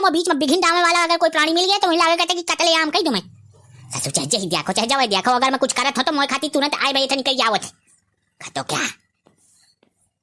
वो बीच में बिघिन डालने वाला अगर कोई प्राणी मिल गया तो मुझे कहते कि कतले आम कही तुम्हें ससुर चाहे जही देखो चाहे जावे देखो अगर मैं कुछ करत हो तो मोय खाती तुरंत आए भाई इतनी कही आवत तो क्या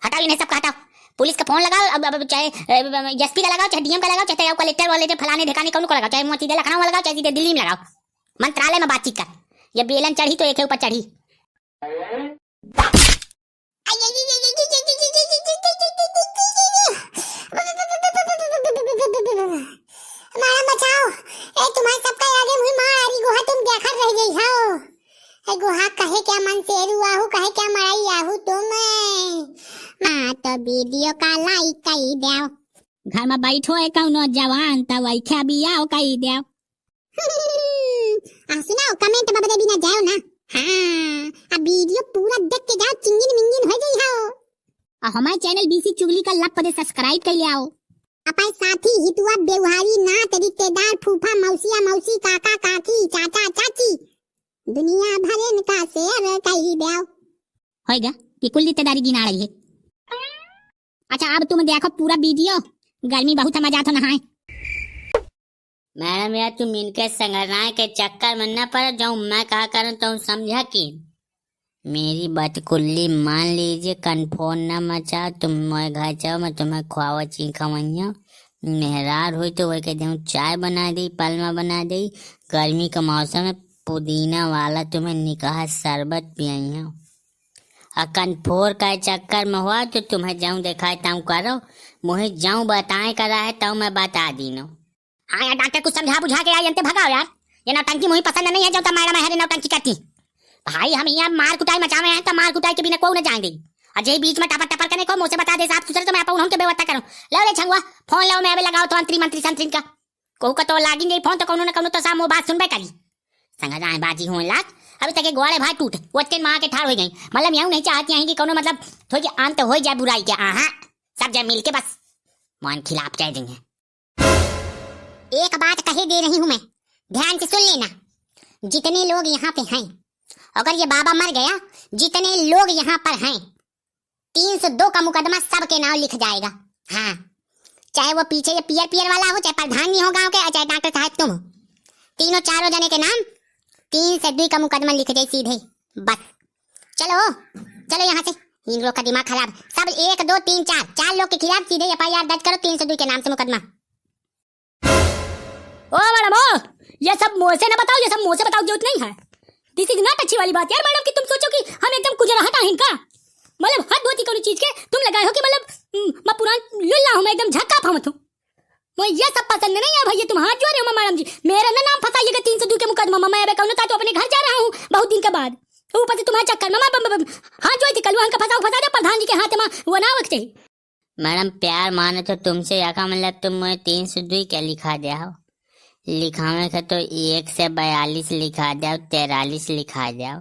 हटाओ इन्हें सब हटाओ पुलिस का फोन लगाओ अब चाहे एसपी का लगाओ चाहे डीएम का लगाओ चाहे कलेक्टर वाले फलाने ढिकाने कौन को लगाओ चाहे वो सीधे लखनऊ में लगाओ चाहे सीधे दिल्ली में लगाओ मंत्रालय में बातचीत कर ये बेलन चढ़ी तो एक ऊपर चढ़ी तुम्हारे सबका आगे मुझे मार आ रही गुहा तुम देखत रह गई हो ए गुहा कहे क्या मन से रुआहू कहे क्या मराई आहू तुम हां तो वीडियो का लाइक कई देओ घर में बैठो है कौनो जवान त वही क्या बियाह कई देओ सुनाओ कमेंट में बता बिना जाओ ना हां अब वीडियो पूरा देख के जाओ चिंगिन मिंगिन हो गई हो और हमारे चैनल बीसी चुगली का लप पर सब्सक्राइब कर लियाओ अपने साथी हितुआ व्यवहारी नात रिश्तेदार फूफा मौसिया मौसी काका काकी चाचा चाची दुनिया भर का शेयर कई देओ होएगा कि कुल रिश्तेदारी गिना रही है। अच्छा अब तुम देखो पूरा वीडियो गर्मी बहुत मजा तो नहाए मैडम यार तुम इनके संगराय के चक्कर में न पड़ जाऊं मैं कहा करूं तुम समझा कि मेरी बात कुल्ली मान लीजिए कन्फर्म न मचा तुम मोए घर जाओ मैं तुम्हें खुआवा चीखा वही मेहरार हुई तो वही कहते हूँ चाय बना दी पलमा बना दी गर्मी का मौसम में पुदीना वाला तुम्हें निकाह शरबत पियाई हूँ और कन्फोर का चक्कर में हुआ तो तुम्हें जाऊँ दिखाए ताऊ करो मुझे जाऊँ बताए करा है तो मैं बता दी नो हाँ यार डॉक्टर कुछ समझा बुझा के आई भगाओ यार ये नौटंकी मुझे पसंद नहीं है जो मैडम है नौटंकी करती भाई हम यहाँ मार कुटाई मचावे हैं तो मार कुटाई के बिना कोई न जाएंगे अजय बीच में टपर टपर करने को मुझसे बता दे साफ सुथरे तो मैं अपन हम के व्यवस्था करूं लो रे छंगवा फोन लो मैं अबे लगाओ तो मंत्री संतरी का को का तो लागेंगे फोन तो कोनो न कोनो तो साम वो बात सुनबे करी संगा जाए बाजी होए लाग अभी तक गोड़े भाई टूट वचन मां के ठाड़ हो गई मतलब यूं नहीं चाहती हैं कि कोनो मतलब थोड़ी अंत हो जाए बुराई के आहा सब जब मिल के बस मन खिलाफ जाए देंगे एक बात कहे दे रही हूं मैं ध्यान से सुन लेना जितने लोग यहाँ पे हैं अगर ये बाबा मर गया जितने लोग यहाँ पर हैं 302 का मुकदमा सबके नाम लिख जाएगा हाँ चाहे वो पीछे ये पियर पियर वाला हो चाहे प्रधान हो गांव के चाहे डॉक्टर साहब तुम हो तीनों चारों जने के नाम 302 का मुकदमा लिख जाए सीधे बस चलो चलो यहाँ से इन लोग का दिमाग खराब सब 1 2 3 4 4 लोग के खिलाफ सीधे FIR दर्ज करो 302 के नाम से मुकदमा ओ मैडम ओ ये सब मुंह से न बताओ ये सब मुंह से बताओ जरूरत नहीं है दिस इज नॉट अच्छी वाली बात यार मैडम कि तुम सोचो कि हम एकदम कुजराहट हैं इनका मतलब हद होती कोई चीज के तुम लगाए हो कि मतलब मैं पुरान लुल्ला हूं मैं एकदम झक्का फामत हूं मुझे ये सब पसंद नहीं है भैया तुम हाथ जोड़ रहे हो मैडम जी मेरा ना नाम फंसाइएगा 302 के मुकदमा में मैं अब कहूं तो अपने घर जा रहा हूं बहुत दिन के बाद ऊपर से तुम्हारे चक्कर में हाथ जोड़ के कलवा का फंसा दे प्रधान जी के हाथ में वो ना वक्त मैडम प्यार मानो तो तुमसे याका मतलब तुम मुझे 302 क्या लिखा दिया हो लिखावे का तो 1 से 42 लिखा दो 43 लिखा दो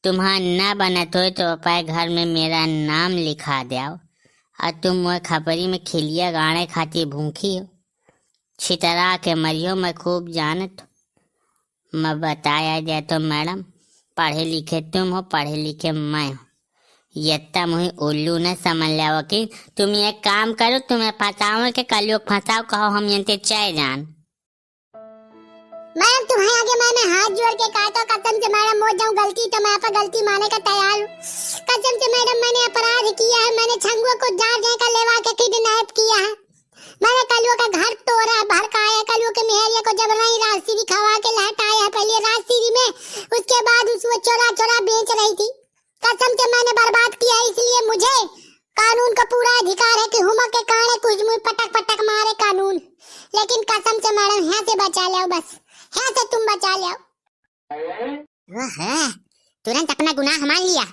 तुम्हारा ना बनत हो तो पाए घर में मेरा नाम लिखा दो और तुम वो खपरी में खिलिया गाने खाती भूखी हो छितरा के मरियो मैं खूब जानत मैं बताया जाए तो मैडम पढ़े लिखे तुम हो पढ़े लिखे मैं हो यत्ता मुझे उल्लू न समझ लिया कि तुम एक काम करो तुम्हें फंसाओ के कल फंसाओ कहो हम यंते चाय जान मैडम तुम्हारे आगे मैंने हाथ जोड़ के कहा तो कसम से मैडम हो जाऊं गलती तो मैं पर गलती माने का तैयार हूँ कसम से मैडम मैंने अपराध किया है मैंने छंगुआ को जार का लेवा के किडनैप किया है मैंने कलुआ का घर तोड़ा भड़काया कलुआ के मेहरिया को जबरन राजसीरी खवा के लहटाया है पहले राजसीरी में उसके बाद उसको चोरा चोरा बेच रही थी कसम से मैंने बर्बाद किया इसलिए मुझे कानून का पूरा अधिकार है कि हुमक के काने कुछ मुझे पटक पटक मारे कानून लेकिन कसम से मैडम यहाँ से बचा लो बस यहाँ से तुम बचा लो तुरंत अपना गुनाह मान लिया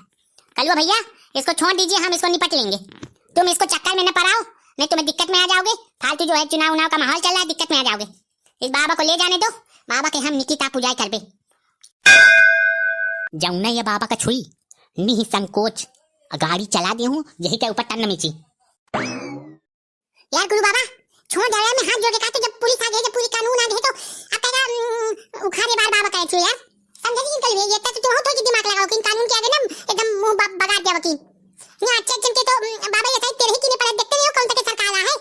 कलुआ भैया इसको छोड़ दीजिए हम इसको निपट लेंगे तुम इसको चक्कर में न पड़ाओ नहीं तुम्हें दिक्कत में आ जाओगे फालतू जो है चुनाव उनाव का माहौल चल रहा है दिक्कत में आ जाओगे इस बाबा को ले जाने दो बाबा के हम निकिता पूजा करबे जाऊना ये बाबा का छुई नहीं संकोच गाड़ी चला दी हूँ यही के ऊपर टन नीचे यार गुरु बाबा छोड़ दे मैं हाथ जोड़ के कहते जब पुलिस आ गई जब पूरी कानून आ गई तो अब तेरा उखाड़े बार बाबा कहे छुई यार समझे नहीं निकल गई ये तो हो तो दिमाग लगाओ कि कानून के आगे ना एकदम मुंह बगा दिया वकील नहीं अच्छे अच्छे के तो बाबा ये साइड तेरे ही की नहीं पड़े देखते नहीं हो कौन सा के सरकार है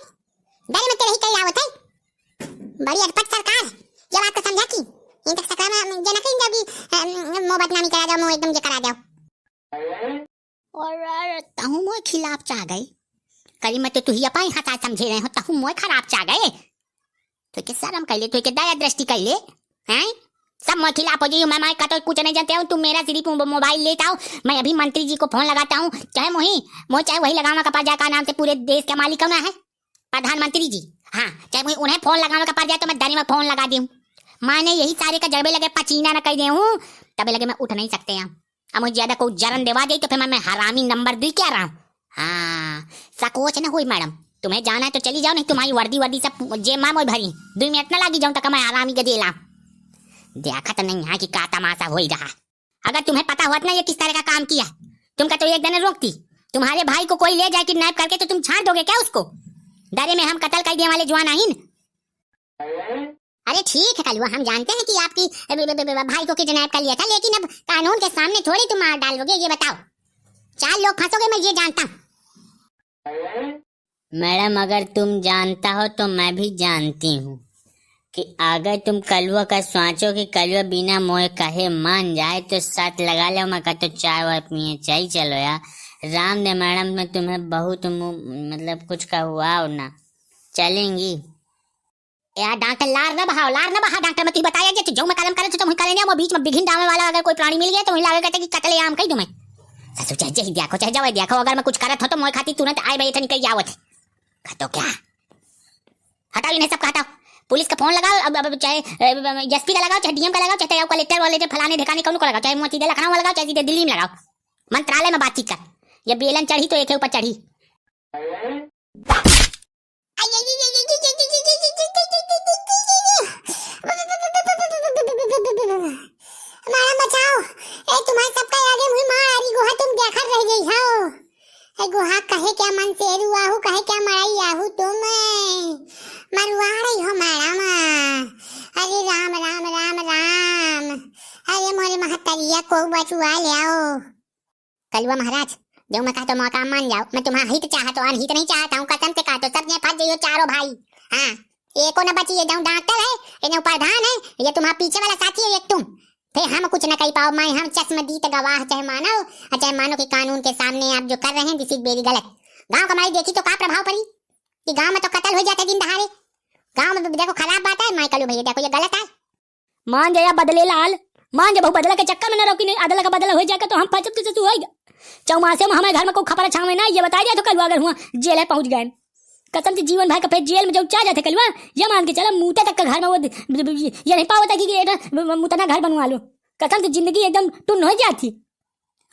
डरे में तेरे ही कहीं आवत है बड़ी अटपट सरकार ये बात को समझा की इन तक सरकार में जना कहीं जब मो बदनामी करा जाओ, मो एकदम जे करा जाओ। और तहु मोय खिलाफ चा गई करी मत तू ही अपाई हाथ समझे रहे हो, तहु मोय खराब चा गए तो के शर्म कैले, तो के दया दृष्टि कैले हैं, सब मोय खिलाफ हो जाइयो। मैं का तो कुछ नहीं जानते हूँ, तुम मेरा सिर्फ मोबाइल लेता हूँ, मैं अभी मंत्री जी को फोन लगाता हूँ, चाहे मोह चाहे वही लगावा का पड़ जाए, का नाम से पूरे देश के मालिक कौन है, प्रधानमंत्री जी। हाँ चाहे मुझे उन्हें फोन लगाने का पड़ जाए तो मैं दानी में फोन लगा दूं, मैंने यही सारे का जड़बे लगे पचीना न कर दे हूँ, तबे लगे मैं उठ नहीं सकते हैं। अब मुझे ज्यादा कोई जरन देवा दे तो फिर मैं हरामी नंबर दी क्या रहा हूँ। हाँ सकोच न हुई मैडम, तुम्हें जाना है तो चली जाओ, नहीं तुम्हारी वर्दी सब जेब में भरी 2 मिनट न लगी जाऊँ तक मैं हरामी के देला देखा तो नहीं है कि का तमाशा हो ही रहा। अगर तुम्हें पता होता ना ये किस तरह का काम किया, तुम का तो एक दिन रोकती, तुम्हारे भाई को कोई ले जाए किडनैप करके तो तुम छाड़ दोगे क्या उसको, डरे में हम कत्ल कर देने वाले जवान आइन। अरे ठीक है कलवा, हम जानते हैं कि आपकी भाई को किडनैप कर लिया था, लेकिन अब कानून के सामने थोड़ी तुम मार डालोगे, ये बताओ 4 लोग फंसोगे मैं ये जानता हूँ। मैडम अगर तुम जानता हो तो मैं भी जानती हूँ कि अगर तुम कलवा का सोचो कि कलवा बिना मोए कहे मान जाए तो साथ लगा लो, मैं कहता चाय वाय पिए चाहिए। चलो यार राम ने मैडम में तुम्हें बहुत मतलब कुछ का हुआ हो ना, चलेंगी यार डॉक्टर लार न बहाओ डॉक्टर मैं तुझे बताया जे जो मैं कलम करे तो मुझे करे नहीं, वो बीच में बिघिन डालने वाला अगर कोई प्राणी मिल गया तो मुझे लगे कहते कि कत्ले आम कह दूं मैं। ससुर चाहे ही देखो चाहे जाओ देखो, अगर मैं कुछ करत हो तो मोय खाती तुरंत आए भाई निकल जावत तो क्या हटाओ इन्हें सब हटाओ, पुलिस का फोन लगाओ, अब चाहे एसपी का लगाओ, चाहे डीएम का लगाओ, चाहे कलेक्टर वाले फलाने ढिकाने कौन को लगाओ, चाहे सीधे लखनऊ में लगाओ, चाहे सीधे दिल्ली में लगाओ, मंत्रालय में बातचीत कर। ये बेलन चढ़ी तो एक ऊपर चढ़ी। हमारा बचाओ, ए तुम्हारे सबका आगे मुझे मार आ रही गुहा, तुम देखा रह गई हो। ए गुहा कहे क्या मन से रुआहू, कहे क्या मराई आहू, तुम मरवा रही हो मैडम। अरे राम राम राम राम, अरे मोरे महतरिया को बचवा ले आओ। कलवा महाराज जो मैं कहता मौका मान जाओ, मैं तुम्हारा हित चाहता हूँ अनहित नहीं चाहता हूँ, कसम से कहता हूँ सब ने फंस जाइयो चारों भाई। हाँ एको न बची, ये जो डॉक्टर है ये प्रधान है, ये तुम्हारा पीछे वाला साथी है, एक तुम, फिर हम कुछ न कह पाओ। मैं हम चश्मदीद गवाह चाहे मानो कि कानून के सामने आप जो कर रहे हैं दिस इज वेरी गलत। गांव कमाई देखी तो क्या प्रभाव पड़ी कि गांव में तो कत्ल हो जाता दिन दहाड़े, गांव में देखो खराब बात है। मैं कलू भैया देखो ये गलत है। मान जाया बदले लाल, मान जा बहु बदला के चक्कर में न रोकी, नहीं अदला का बदला हो जाएगा तो हम फंसत कैसे तू होएगा। चौमासे में हमारे घर में कोई खबर छावे ना, ये बता दिया तो कलवा अगर हुआ जेल है पहुंच गए, कसम से जीवन भाई का फिर जेल में जो चाह जाते कलवा, ये मान के चला मुते तक का घर में वो ये नहीं पावता कि मुतना घर बनवा लो, कसम से जिंदगी एकदम टुन हो जाती।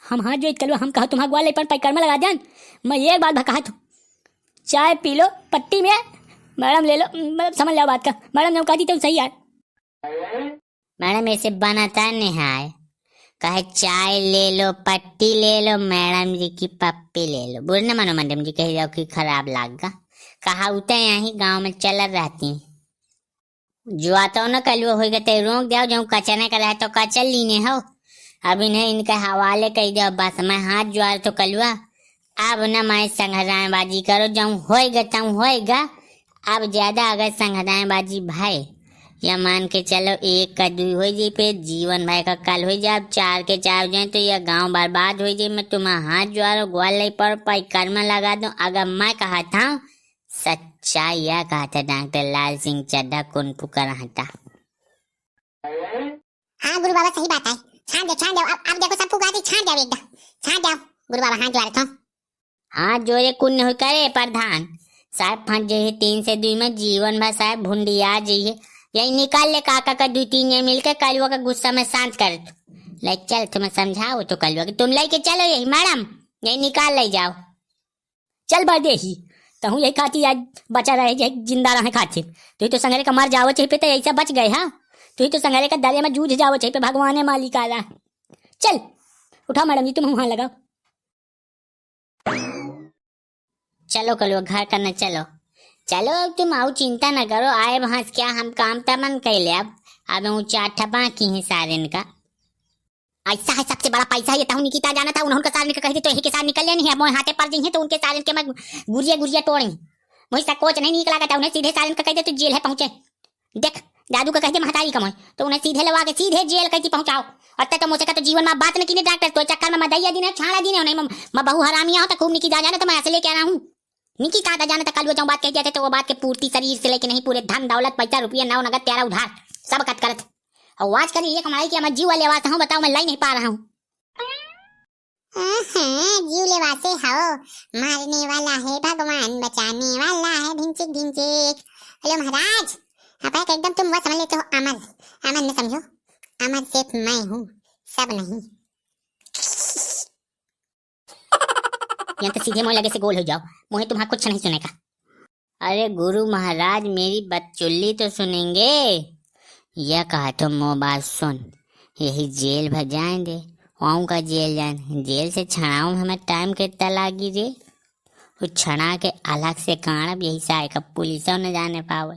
हम हाथ जो कलवा हम कहा तुम्हारा ग्वाल पर पैकर में लगा दें, मैं एक बात कहा तू चाय पी लो पट्टी में मैडम ले लो, समझ लो बात का। मैडम ने कहा तो सही है मैडम ऐसे बनाता नहीं है, कहे चाय ले लो पट्टी ले लो मैडम जी की पप्पी ले लो, बुरा न मानो मैडम जी कह जाओ कि खराब लागा, कहा उतना यही गांव में चल रहती जो आता हो ना कलवा हो गए रोक जाओ, जो कचने का रहे तो कचल लीने हो, अब इन्हें इनके हवाले कर दो बस। मैं हाथ जुआ तो कलवा अब न मैं संघराएबाजी करो, जाऊँ होएगा तऊ होएगा। अब ज्यादा अगर संघराएबाजी भाई या मान के चलो 1 का 2 हो जाए, फिर जीवन भाई का कल हो जाए, अब 4 के 4 हो जाए तो यह गांव बर्बाद हो जाए। मैं तुम्हारा हाथ जुआ रो ग्वाल पर पैकर में लगा दूं। अगर मैं कहा था सच्चा यह कहा था डॉक्टर लाल सिंह चड्ढा कौन पुकार हटा। हाँ गुरु बाबा सही बात है, छान दो अब देखो सब पुकार छान जाओ एकदम, छान जाओ गुरु बाबा हाथ जोड़ था। हाथ जोड़े कुन हो करे प्रधान साहब फंस जाइए 3 से 2 में जीवन भर साहब भुंडिया जाइए, यही निकाल ले काका का 2-3 ने मिलकर कलवा का गुस्सा में शांत कर ले। चल तुम्हें समझाओ तो कलवा कि तुम लेके चलो यही मैडम यही निकाल ले जाओ। चल बदे ही तो हूँ यही खाती आज बचा रहे यही जिंदा रहे खाते, तो तो संगरे का मर जाओ चाहिए पे तो ऐसा बच गए। हाँ तो तो संगरे का दरिया में जूझ जाओ चाहिए पे भगवान मालिक आ रहा। चल उठाओ मैडम जी तुम वहां लगाओ। चलो कलवा घर करना चलो चलो, अब तुम आओ चिंता न करो, आए वहां क्या हम काम तमन कैले। अब ऊंचा ठपा की है सारे का ऐसा है सबसे बड़ा पैसा ये ताऊ निकिता जाना था, उन्होंने सारे निकल कहते तो यही के साथ निकल लेनी है, मोए हाथे पर जी है तो उनके सारे के मैं गुरिया तोड़ी, मुझे कोच नहीं निकला था उन्हें सीधे सारे का कहते तो जेल है पहुंचे देख दादू का कहते महतारी कमाई तो उन्हें सीधे लगा के सीधे जेल कहती पहुंचाओ। और तो मुझे का तो जीवन में बात न की डॉक्टर तो चक्कर में मदैया दिन है छाड़ा दिन है नहीं मैं बहु हरामिया हो तो खूब निकी जा जाने तो मैं ऐसे लेके आ रहा हूँ। निकी कहा जाने तक कल जाऊँ बात कह जाते तो वो बात के पूर्ति शरीर से लेके नहीं पूरे धन दौलत पैसा रुपया नौ नगद तेरा उधार सब कट करत और आज करी ये कमाई की मैं जीव वाले आवाज हूँ बताओ मैं लाई नहीं पा रहा हूँ। जीव ले वासे हो मारने वाला है भगवान बचाने वाला है ढिंचिक ढिंचिक। हेलो महाराज आप एकदम तुम वो समझ लेते हो अमर अमर न समझो अमर सिर्फ मैं हूँ सब नहीं। यहाँ तो सीधे मोह लगे से गोल हो जाओ मुझे तुम्हारा कुछ नहीं सुनेगा। अरे गुरु महाराज मेरी बदचुल्ली तो सुनेंगे। यह कहा तो मोह बात सुन यही जेल भजाएं दे वहाँ का जेल जाए जेल से छड़ाऊं हमें टाइम कितना लागी रे। वो छड़ा के अलग से काड़ब यही से आएगा पुलिसों न जाने पावे।